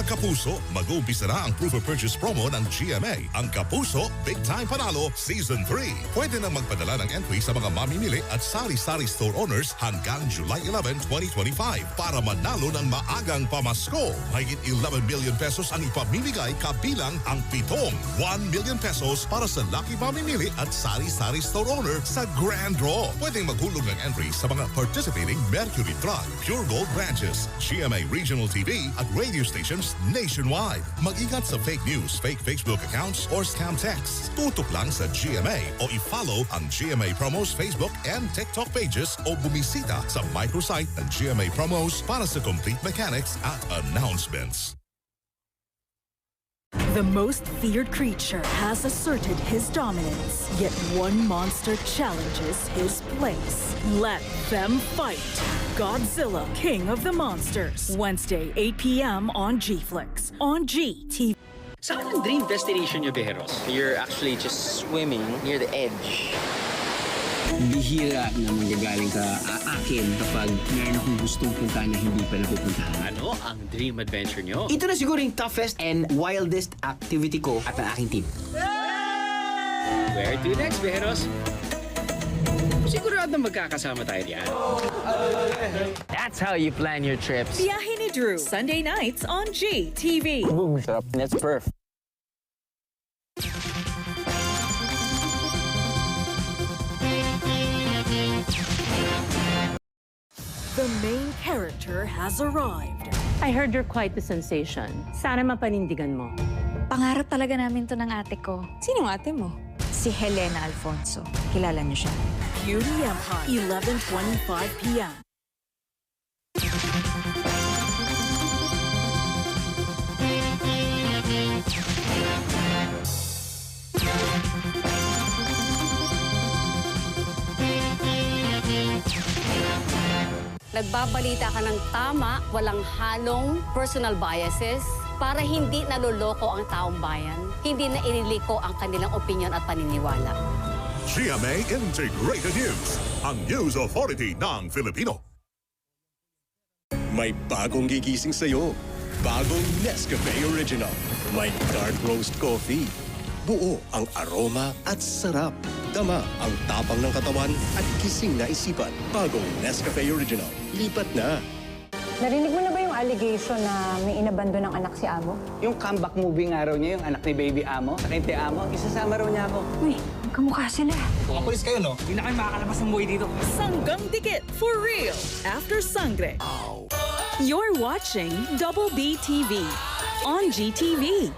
Kapuso, mag-uumpisa na ang Proof of Purchase promo ng GMA. Ang Kapuso Big Time Panalo Season 3. Pwede nang magpadala ng entry sa mga mamimili at sari-sari store owners hanggang July 11, 2025 para manalo ng maagang pamasko. Mahigit 11 million pesos ang ipamimigay kabilang ang 1 million pesos para sa lucky mamimili at sari-sari store owner sa Grand Draw. Pwedeng maghulog ng entry sa mga participating Mercury Drug, Pure Gold branches, GMA Regional TV at radio stations nationwide. Mag-ingat sa fake news, fake Facebook accounts or scam texts. Tutok lang sa GMA o i-follow ang GMA Promos Facebook and TikTok pages o bumisita sa microsite ng GMA Promos para sa complete mechanics at announcements. The most feared creature has asserted his dominance, yet one monster challenges his place. Let them fight. Godzilla, King of the Monsters. Wednesday, 8 p.m. on G-Flix. On GTV. Saan ang dream destination nyo, Bejeros? You're actually just swimming near the edge. Bihira na manggagaling ka akin kapag meron akong gustong puntahan na hindi pa napupuntahan. Ano ang dream adventure nyo? Ito na siguro yung toughest and wildest activity ko at ng aking team. Where to next, Bejeros? Sigurado magkakasama tayo diyan. That's how you plan your trips. Biyahe ni Drew. Sunday nights on GTV. Boom, sarap. That's perfect. The main character has arrived. I heard you're quite the sensation. Sana mapanindigan mo. Pangarap talaga namin to ng ate ko. Sino ate mo? Si Helena Alfonso. Kilala niyo siya? Beauty Empire, 11:25 p.m. Nagbabalita ka ng tama, walang halong personal biases para hindi naloloko ang taong bayan, hindi na iniliko ang kanilang opinion at paniniwala. GMA Integrated News, ang news authority ng Filipino. May bagong gigising sa'yo. Bagong Nescafe Original. May dark roast coffee. Buo ang aroma at sarap. Dama ang tapang ng katawan at gising na isipan. Bagong Nescafe Original. Lipat na. Narinig mo na ba yung allegation na may inabando ng anak si Amo? Yung comeback movie nga raw niya, yung anak ni Baby Amo, sa kay Amo, isasama raw niya ako. Uy, kamukha sila. Mga polis kayo, no? Hindi na kayo makakalabas ng buhay dito. Sanggang Dikit for real after Sangre. You're watching Double B TV on GTV.